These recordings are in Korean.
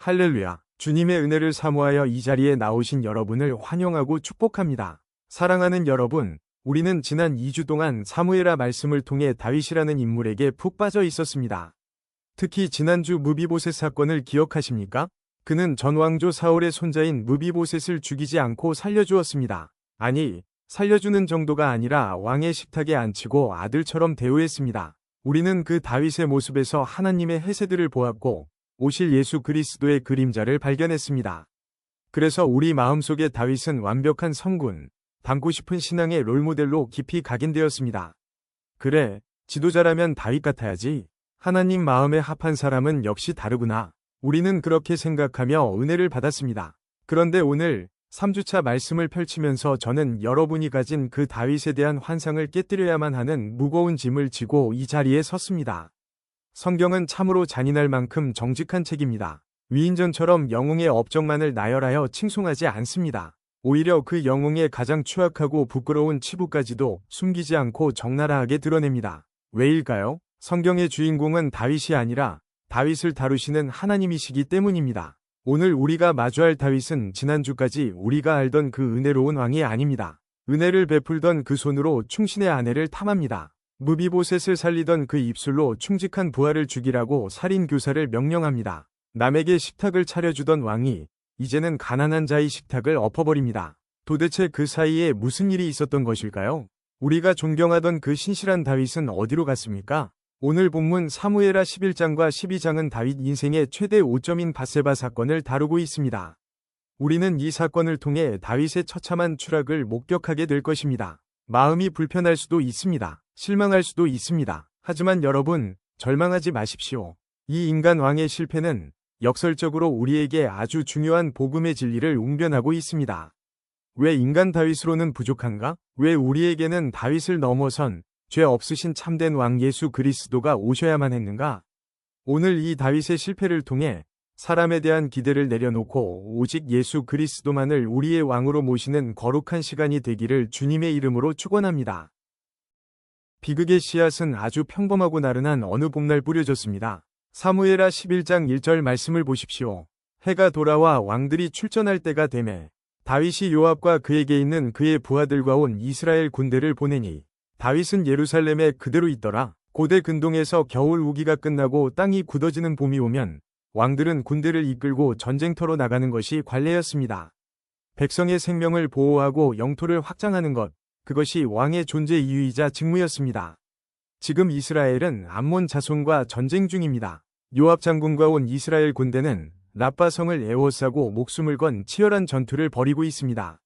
할렐루야. 주님의 은혜를 사모하여 이 자리에 나오신 여러분을 환영하고 축복합니다. 사랑하는 여러분, 우리는 지난 2주 동안 사무엘하 말씀을 통해 다윗이라는 인물에게 푹 빠져 있었습니다. 특히 지난주 무비보셋 사건을 기억하십니까? 그는 전 왕조 사울의 손자인 무비보셋을 죽이지 않고 살려주었습니다. 아니, 살려주는 정도가 아니라 왕의 식탁에 앉히고 아들처럼 대우했습니다. 우리는 그 다윗의 모습에서 하나님의 해세들을 보았고 오실 예수 그리스도의 그림자를 발견했습니다. 그래서 우리 마음속에 다윗은 완벽한 성군, 닮고 싶은 신앙의 롤모델로 깊이 각인되었습니다. 그래, 지도자라면 다윗 같아야지. 하나님 마음에 합한 사람은 역시 다르구나. 우리는 그렇게 생각하며 은혜를 받았습니다. 그런데 오늘 3주차 말씀을 펼치면서 저는 여러분이 가진 그 다윗에 대한 환상을 깨뜨려야만 하는 무거운 짐을 지고 이 자리에 섰습니다. 성경은 참으로 잔인할 만큼 정직한 책입니다. 위인전처럼 영웅의 업적만을 나열하여 칭송하지 않습니다. 오히려 그 영웅의 가장 추악하고 부끄러운 치부까지도 숨기지 않고 적나라하게 드러냅니다. 왜일까요? 성경의 주인공은 다윗이 아니라 다윗을 다루시는 하나님이시기 때문입니다. 오늘 우리가 마주할 다윗은 지난주까지 우리가 알던 그 은혜로운 왕이 아닙니다. 은혜를 베풀던 그 손으로 충신의 아내를 탐합니다. 무비보셋을 살리던 그 입술로 충직한 부하를 죽이라고 살인교사를 명령합니다. 남에게 식탁을 차려주던 왕이 이제는 가난한 자의 식탁을 엎어버립니다. 도대체 그 사이에 무슨 일이 있었던 것일까요? 우리가 존경하던 그 신실한 다윗은 어디로 갔습니까? 오늘 본문 사무엘하 11장과 12장은 다윗 인생의 최대 오점인 밧세바 사건을 다루고 있습니다. 우리는 이 사건을 통해 다윗의 처참한 추락을 목격하게 될 것입니다. 마음이 불편할 수도 있습니다. 실망할 수도 있습니다. 하지만 여러분, 절망하지 마십시오. 이 인간 왕의 실패는 역설적으로 우리에게 아주 중요한 복음의 진리를 웅변하고 있습니다. 왜 인간 다윗으로는 부족한가? 왜 우리에게는 다윗을 넘어선 죄 없으신 참된 왕 예수 그리스도가 오셔야만 했는가? 오늘 이 다윗의 실패를 통해 사람에 대한 기대를 내려놓고 오직 예수 그리스도만을 우리의 왕으로 모시는 거룩한 시간이 되기를 주님의 이름으로 축원합니다. 비극의 씨앗은 아주 평범하고 나른한 어느 봄날 뿌려졌습니다. 사무엘하 11장 1절 말씀을 보십시오. 해가 돌아와 왕들이 출전할 때가 되매 다윗이 요압과 그에게 있는 그의 부하들과 온 이스라엘 군대를 보내니 다윗은 예루살렘에 그대로 있더라. 고대 근동에서 겨울 우기가 끝나고 땅이 굳어지는 봄이 오면 왕들은 군대를 이끌고 전쟁터로 나가는 것이 관례였습니다. 백성의 생명을 보호하고 영토를 확장하는 것, 그것이 왕의 존재 이유이자 직무였습니다. 지금 이스라엘은 암몬 자손과 전쟁 중입니다. 요압 장군과 온 이스라엘 군대는 라빠 성을 에워싸고 목숨을 건 치열한 전투를 벌이고 있습니다.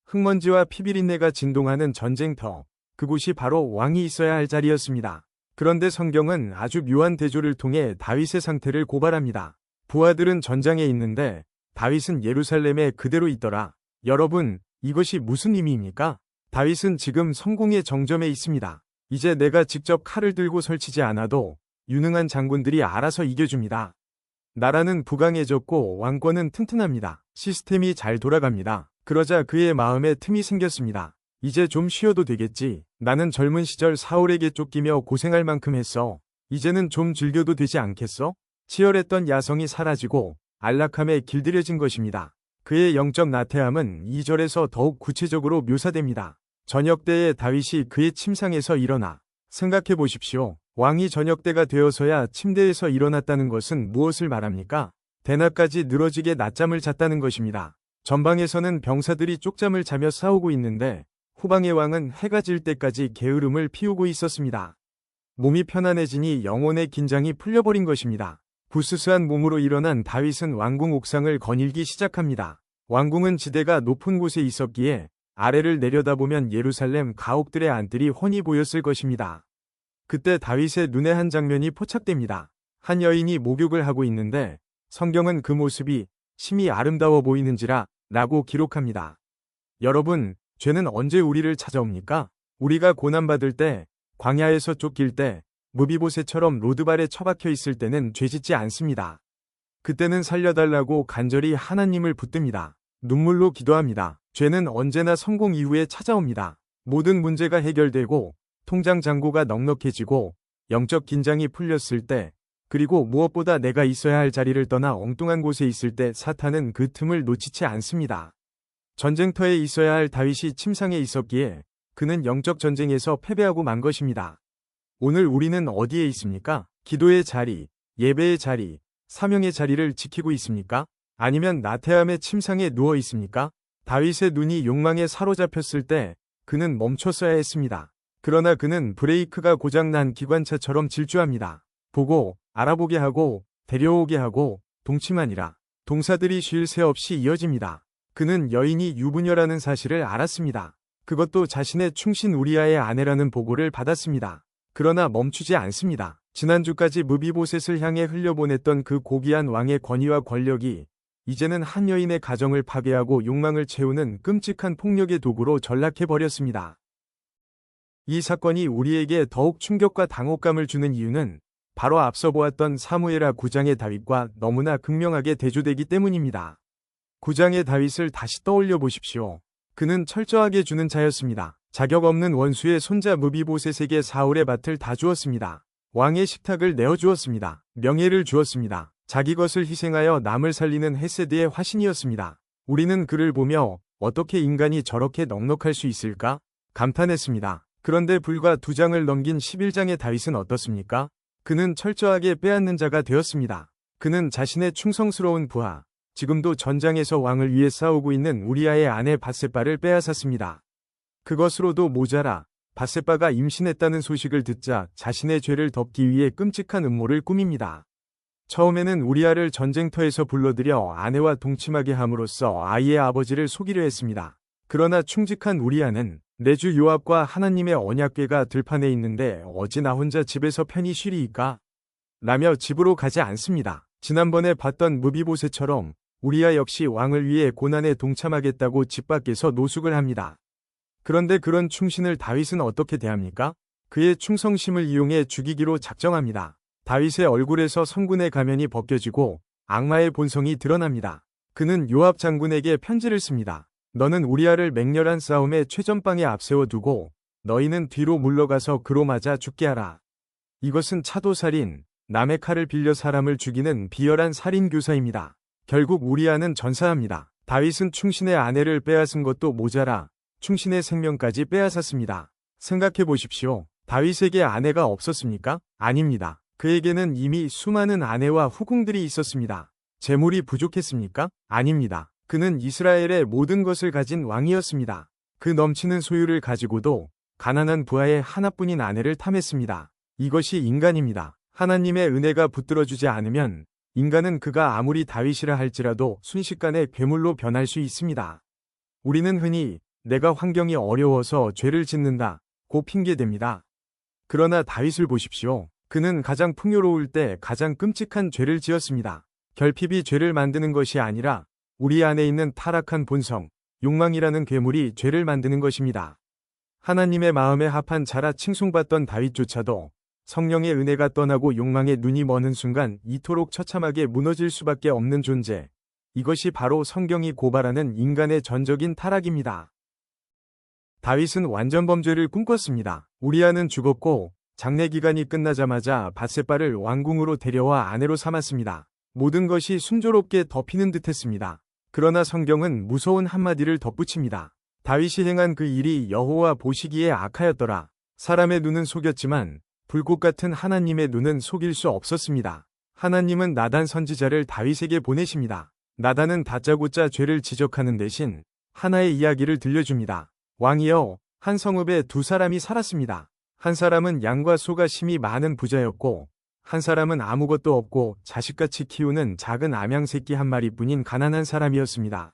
흙먼지와 피비린내가 진동하는 전쟁터, 그곳이 바로 왕이 있어야 할 자리였습니다. 그런데 성경은 아주 묘한 대조를 통해 다윗의 상태를 고발합니다. 부하들은 전장에 있는데 다윗은 예루살렘에 그대로 있더라. 여러분, 이것이 무슨 의미입니까? 다윗은 지금 성공의 정점에 있습니다. 이제 내가 직접 칼을 들고 설치지 않아도 유능한 장군들이 알아서 이겨줍니다. 나라는 부강해졌고 왕권은 튼튼합니다. 시스템이 잘 돌아갑니다. 그러자 그의 마음에 틈이 생겼습니다. 이제 좀 쉬어도 되겠지. 나는 젊은 시절 사울에게 쫓기며 고생할 만큼 했어. 이제는 좀 즐겨도 되지 않겠어? 치열했던 야성이 사라지고 안락함에 길들여진 것입니다. 그의 영적 나태함은 2절에서 더욱 구체적으로 묘사됩니다. 저녁 때에 다윗이 그의 침상에서 일어나. 생각해 보십시오. 왕이 저녁 때가 되어서야 침대에서 일어났다는 것은 무엇을 말합니까? 대낮까지 늘어지게 낮잠을 잤다는 것입니다. 전방에서는 병사들이 쪽잠을 자며 싸우고 있는데 후방의 왕은 해가 질 때까지 게으름을 피우고 있었습니다. 몸이 편안해지니 영혼의 긴장이 풀려버린 것입니다. 부스스한 몸으로 일어난 다윗은 왕궁 옥상을 거닐기 시작합니다. 왕궁은 지대가 높은 곳에 있었기에 아래를 내려다보면 예루살렘 가옥들의 안뜰이 훤히 보였을 것입니다. 그때 다윗의 눈에 한 장면이 포착됩니다. 한 여인이 목욕을 하고 있는데 성경은 그 모습이 심히 아름다워 보이는지라 라고 기록합니다. 여러분, 죄는 언제 우리를 찾아옵니까? 우리가 고난받을 때, 광야에서 쫓길 때, 무비보셋처럼 로드발에 처박혀 있을 때는 죄짓지 않습니다. 그때는 살려달라고 간절히 하나님을 붙듭니다. 눈물로 기도합니다. 죄는 언제나 성공 이후에 찾아옵니다. 모든 문제가 해결되고 통장 잔고가 넉넉해지고 영적 긴장이 풀렸을 때 그리고 무엇보다 내가 있어야 할 자리를 떠나 엉뚱한 곳에 있을 때 사탄은 그 틈을 놓치지 않습니다. 전쟁터에 있어야 할 다윗이 침상에 있었기에 그는 영적 전쟁에서 패배하고 만 것입니다. 오늘 우리는 어디에 있습니까? 기도의 자리, 예배의 자리, 사명의 자리를 지키고 있습니까? 아니면 나태함의 침상에 누워 있습니까? 다윗의 눈이 욕망에 사로잡혔을 때 그는 멈췄어야 했습니다. 그러나 그는 브레이크가 고장난 기관차처럼 질주합니다. 보고, 알아보게 하고, 데려오게 하고, 동침하니라. 동사들이 쉴 새 없이 이어집니다. 그는 여인이 유부녀라는 사실을 알았습니다. 그것도 자신의 충신 우리아의 아내라는 보고를 받았습니다. 그러나 멈추지 않습니다. 지난주까지 무비보셋을 향해 흘려보냈던 그 고귀한 왕의 권위와 권력이 이제는 한 여인의 가정을 파괴하고 욕망을 채우는 끔찍한 폭력의 도구로 전락해버렸습니다. 이 사건이 우리에게 더욱 충격과 당혹감을 주는 이유는 바로 앞서 보았던 사무엘하 9장의 다윗과 너무나 극명하게 대조되기 때문입니다. 9장의 다윗을 다시 떠올려 보십시오. 그는 철저하게 주는 자였습니다. 자격 없는 원수의 손자 무비보셋에게 사울의 밭을 다 주었습니다. 왕의 식탁을 내어주었습니다. 명예를 주었습니다. 자기 것을 희생하여 남을 살리는 헤세드의 화신이었습니다. 우리는 그를 보며 어떻게 인간이 저렇게 넉넉할 수 있을까? 감탄했습니다. 그런데 불과 2장을 넘긴 11장의 다윗은 어떻습니까? 그는 철저하게 빼앗는 자가 되었습니다. 그는 자신의 충성스러운 부하, 지금도 전장에서 왕을 위해 싸우고 있는 우리아의 아내 밧세바를 빼앗았습니다. 그것으로도 모자라 밧세바가 임신했다는 소식을 듣자 자신의 죄를 덮기 위해 끔찍한 음모를 꾸밉니다. 처음에는 우리아를 전쟁터에서 불러들여 아내와 동침하게 함으로써 아이의 아버지를 속이려 했습니다. 그러나 충직한 우리아는 내주 요압과 하나님의 언약궤가 들판에 있는데 어찌 나 혼자 집에서 편히 쉬리이까? 라며 집으로 가지 않습니다. 지난번에 봤던 무비보셋처럼 우리아 역시 왕을 위해 고난에 동참하겠다고 집 밖에서 노숙을 합니다. 그런데 그런 충신을 다윗은 어떻게 대합니까? 그의 충성심을 이용해 죽이기로 작정합니다. 다윗의 얼굴에서 성군의 가면이 벗겨지고 악마의 본성이 드러납니다. 그는 요압 장군에게 편지를 씁니다. 너는 우리아를 맹렬한 싸움의 최전방에 앞세워 두고 너희는 뒤로 물러가서 그로 맞아 죽게 하라. 이것은 차도살인, 남의 칼을 빌려 사람을 죽이는 비열한 살인교사입니다. 결국 우리아는 전사합니다. 다윗은 충신의 아내를 빼앗은 것도 모자라 충신의 생명까지 빼앗았습니다. 생각해 보십시오. 다윗에게 아내가 없었습니까? 아닙니다. 그에게는 이미 수많은 아내와 후궁들이 있었습니다. 재물이 부족했습니까? 아닙니다. 그는 이스라엘의 모든 것을 가진 왕이었습니다. 그 넘치는 소유를 가지고도 가난한 부하의 하나뿐인 아내를 탐했습니다. 이것이 인간입니다. 하나님의 은혜가 붙들어주지 않으면 인간은 그가 아무리 다윗이라 할지라도 순식간에 괴물로 변할 수 있습니다. 우리는 흔히 내가 환경이 어려워서 죄를 짓는다고 핑계댑니다. 그러나 다윗을 보십시오. 그는 가장 풍요로울 때 가장 끔찍한 죄를 지었습니다. 결핍이 죄를 만드는 것이 아니라 우리 안에 있는 타락한 본성, 욕망이라는 괴물이 죄를 만드는 것입니다. 하나님의 마음에 합한 자라 칭송받던 다윗조차도 성령의 은혜가 떠나고 욕망의 눈이 머는 순간 이토록 처참하게 무너질 수밖에 없는 존재. 이것이 바로 성경이 고발하는 인간의 전적인 타락입니다. 다윗은 완전 범죄를 꿈꿨습니다. 우리아는 죽었고 장례 기간이 끝나자마자 밧세바를 왕궁으로 데려와 아내로 삼았습니다. 모든 것이 순조롭게 덮이는 듯했습니다. 그러나 성경은 무서운 한마디를 덧붙입니다. 다윗이 행한 그 일이 여호와 보시기에 악하였더라. 사람의 눈은 속였지만 불꽃 같은 하나님의 눈은 속일 수 없었습니다. 하나님은 나단 선지자를 다윗에게 보내십니다. 나단은 다짜고짜 죄를 지적하는 대신 하나의 이야기를 들려줍니다. 왕이여, 한 성읍에 두 사람이 살았습니다. 한 사람은 양과 소가 심이 많은 부자였고 한 사람은 아무것도 없고 자식같이 키우는 작은 암양 새끼 한 마리뿐인 가난한 사람이었습니다.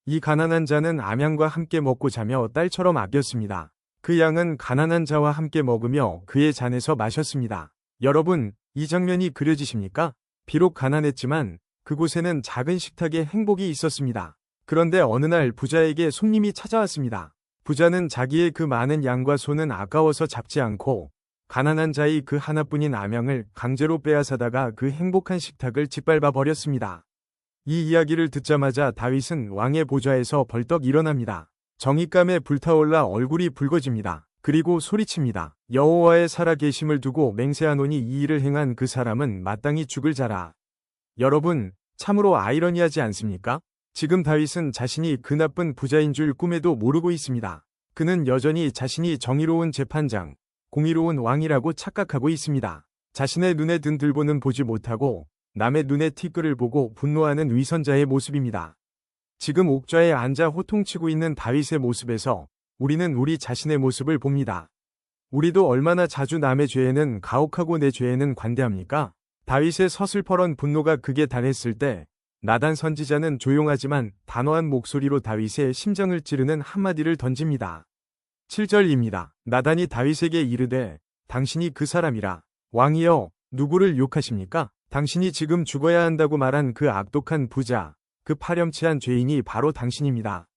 이 가난한 자는 암양과 함께 먹고 자며 딸처럼 아꼈습니다. 그 양은 가난한 자와 함께 먹으며 그의 잔에서 마셨습니다. 여러분, 이 장면이 그려지십니까? 비록 가난했지만 그곳에는 작은 식탁에 행복이 있었습니다. 그런데 어느 날 부자에게 손님이 찾아왔습니다. 부자는 자기의 그 많은 양과 소는 아까워서 잡지 않고 가난한 자의 그 하나뿐인 암양을 강제로 빼앗아다가 그 행복한 식탁을 짓밟아 버렸습니다. 이 이야기를 듣자마자 다윗은 왕의 보좌에서 벌떡 일어납니다. 정의감에 불타올라 얼굴이 붉어집니다. 그리고 소리칩니다. 여호와의 살아계심을 두고 맹세하노니 이 일을 행한 그 사람은 마땅히 죽을 자라. 여러분, 참으로 아이러니하지 않습니까? 지금 다윗은 자신이 그 나쁜 부자인 줄 꿈에도 모르고 있습니다. 그는 여전히 자신이 정의로운 재판장, 공의로운 왕이라고 착각하고 있습니다. 자신의 눈에 든 들보는 보지 못하고 남의 눈에 티끌을 보고 분노하는 위선자의 모습입니다. 지금 옥좌에 앉아 호통치고 있는 다윗의 모습에서 우리는 우리 자신의 모습을 봅니다. 우리도 얼마나 자주 남의 죄에는 가혹하고 내 죄에는 관대합니까? 다윗의 서슬퍼런 분노가 극에 달했을 때 나단 선지자는 조용하지만 단호한 목소리로 다윗의 심정을 찌르는 한마디를 던집니다. 7절입니다. 나단이 다윗에게 이르되 당신이 그 사람이라. 왕이여, 누구를 욕하십니까? 당신이 지금 죽어야 한다고 말한 그 악독한 부자, 그 파렴치한 죄인이 바로 당신입니다.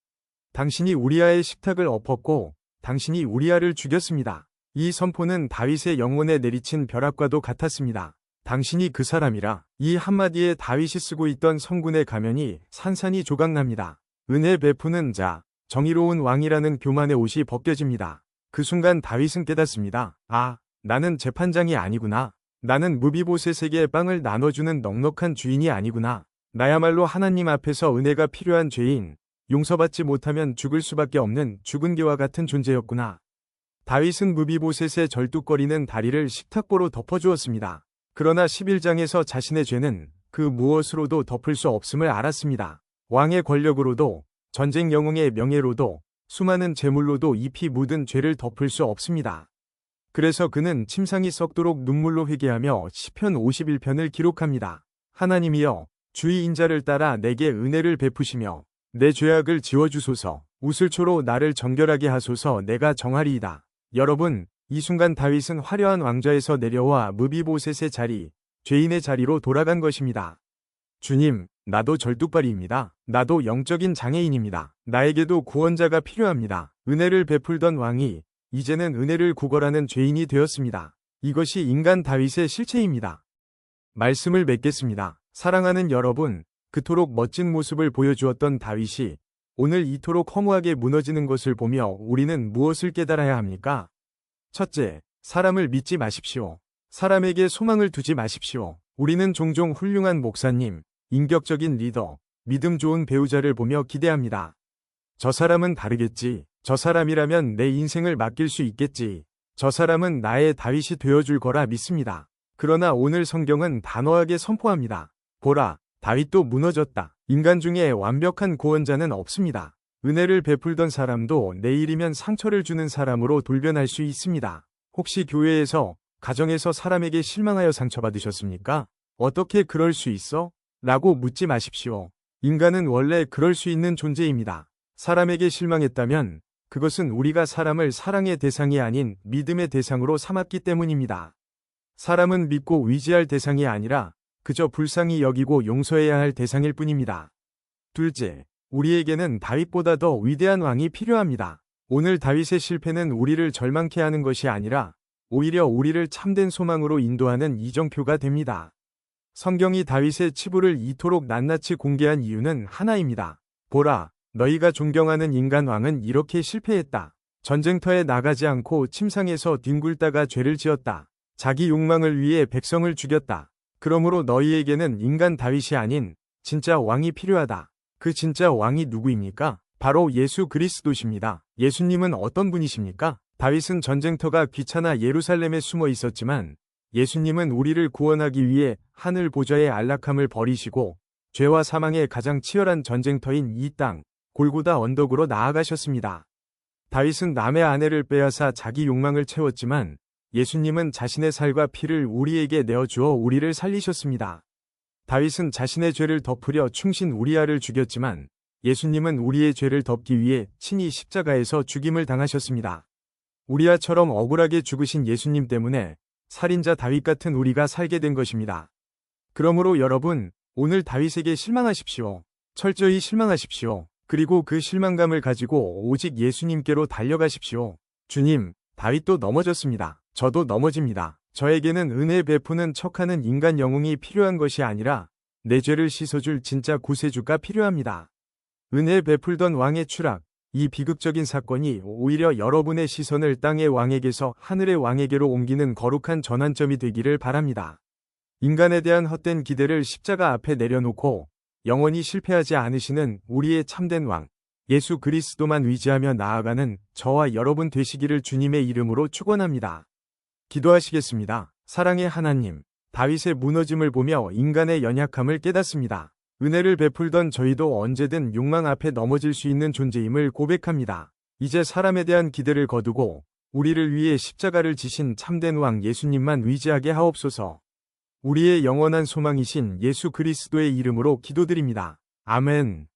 당신이 우리아의 식탁을 엎었고 당신이 우리아를 죽였습니다. 이 선포는 다윗의 영혼에 내리친 벼락과도 같았습니다. 당신이 그 사람이라. 이 한마디에 다윗이 쓰고 있던 성군의 가면이 산산이 조각납니다. 은혜 베푸는 자, 정의로운 왕이라는 교만의 옷이 벗겨집니다. 그 순간 다윗은 깨닫습니다. 아, 나는 재판장이 아니구나. 나는 무비보셋에게 빵을 나눠주는 넉넉한 주인이 아니구나. 나야말로 하나님 앞에서 은혜가 필요한 죄인, 용서받지 못하면 죽을 수밖에 없는 죽은 개와 같은 존재였구나. 다윗은 무비보셋의 절뚝거리는 다리를 식탁보로 덮어주었습니다. 그러나 11장에서 자신의 죄는 그 무엇으로도 덮을 수 없음을 알았습니다. 왕의 권력으로도, 전쟁 영웅의 명예로도, 수많은 재물로도 잎이 묻은 죄를 덮을 수 없습니다. 그래서 그는 침상이 썩도록 눈물로 회개하며 시편 51편을 기록합니다. 하나님이여, 주의 인자를 따라 내게 은혜를 베푸시며 내 죄악을 지워주소서. 우슬초로 나를 정결하게 하소서. 내가 정하리이다. 여러분, 이 순간 다윗은 화려한 왕좌에서 내려와 무비보셋의 자리, 죄인의 자리로 돌아간 것입니다. 주님, 나도 절뚝발이입니다. 나도 영적인 장애인입니다. 나에게도 구원자가 필요합니다. 은혜를 베풀던 왕이 이제는 은혜를 구걸하는 죄인이 되었습니다. 이것이 인간 다윗의 실체입니다. 말씀을 맺겠습니다. 사랑하는 여러분, 그토록 멋진 모습을 보여주었던 다윗이 오늘 이토록 허무하게 무너지는 것을 보며 우리는 무엇을 깨달아야 합니까? 첫째, 사람을 믿지 마십시오. 사람에게 소망을 두지 마십시오. 우리는 종종 훌륭한 목사님, 인격적인 리더, 믿음 좋은 배우자를 보며 기대합니다. 저 사람은 다르겠지. 저 사람이라면 내 인생을 맡길 수 있겠지. 저 사람은 나의 다윗이 되어줄 거라 믿습니다. 그러나 오늘 성경은 단호하게 선포합니다. 보라, 다윗도 무너졌다. 인간 중에 완벽한 구원자는 없습니다. 은혜를 베풀던 사람도 내일이면 상처를 주는 사람으로 돌변할 수 있습니다. 혹시 교회에서, 가정에서 사람에게 실망하여 상처받으셨습니까? 어떻게 그럴 수 있어? 라고 묻지 마십시오. 인간은 원래 그럴 수 있는 존재입니다. 사람에게 실망했다면 그것은 우리가 사람을 사랑의 대상이 아닌 믿음의 대상으로 삼았기 때문입니다. 사람은 믿고 의지할 대상이 아니라 그저 불쌍히 여기고 용서해야 할 대상일 뿐입니다. 둘째, 우리에게는 다윗보다 더 위대한 왕이 필요합니다. 오늘 다윗의 실패는 우리를 절망케 하는 것이 아니라 오히려 우리를 참된 소망으로 인도하는 이정표가 됩니다. 성경이 다윗의 치부를 이토록 낱낱이 공개한 이유는 하나입니다. 보라, 너희가 존경하는 인간 왕은 이렇게 실패했다. 전쟁터에 나가지 않고 침상에서 뒹굴다가 죄를 지었다. 자기 욕망을 위해 백성을 죽였다. 그러므로 너희에게는 인간 다윗이 아닌 진짜 왕이 필요하다. 그 진짜 왕이 누구입니까? 바로 예수 그리스도십니다. 예수님은 어떤 분이십니까? 다윗은 전쟁터가 귀찮아 예루살렘에 숨어 있었지만 예수님은 우리를 구원하기 위해 하늘 보좌의 안락함을 버리시고 죄와 사망의 가장 치열한 전쟁터인 이 땅, 골고다 언덕으로 나아가셨습니다. 다윗은 남의 아내를 빼앗아 자기 욕망을 채웠지만 예수님은 자신의 살과 피를 우리에게 내어주어 우리를 살리셨습니다. 다윗은 자신의 죄를 덮으려 충신 우리아를 죽였지만 예수님은 우리의 죄를 덮기 위해 친히 십자가에서 죽임을 당하셨습니다. 우리아처럼 억울하게 죽으신 예수님 때문에 살인자 다윗 같은 우리가 살게 된 것입니다. 그러므로 여러분, 오늘 다윗에게 실망하십시오. 철저히 실망하십시오. 그리고 그 실망감을 가지고 오직 예수님께로 달려가십시오. 주님, 다윗도 넘어졌습니다. 저도 넘어집니다. 저에게는 은혜 베푸는 척하는 인간 영웅이 필요한 것이 아니라 내 죄를 씻어줄 진짜 구세주가 필요합니다. 은혜 베풀던 왕의 추락, 이 비극적인 사건이 오히려 여러분의 시선을 땅의 왕에게서 하늘의 왕에게로 옮기는 거룩한 전환점이 되기를 바랍니다. 인간에 대한 헛된 기대를 십자가 앞에 내려놓고 영원히 실패하지 않으시는 우리의 참된 왕, 예수 그리스도만 의지하며 나아가는 저와 여러분 되시기를 주님의 이름으로 축원합니다. 기도하시겠습니다. 사랑의 하나님, 다윗의 무너짐을 보며 인간의 연약함을 깨닫습니다. 은혜를 베풀던 저희도 언제든 욕망 앞에 넘어질 수 있는 존재임을 고백합니다. 이제 사람에 대한 기대를 거두고 우리를 위해 십자가를 지신 참된 왕 예수님만 의지하게 하옵소서. 우리의 영원한 소망이신 예수 그리스도의 이름으로 기도드립니다. 아멘.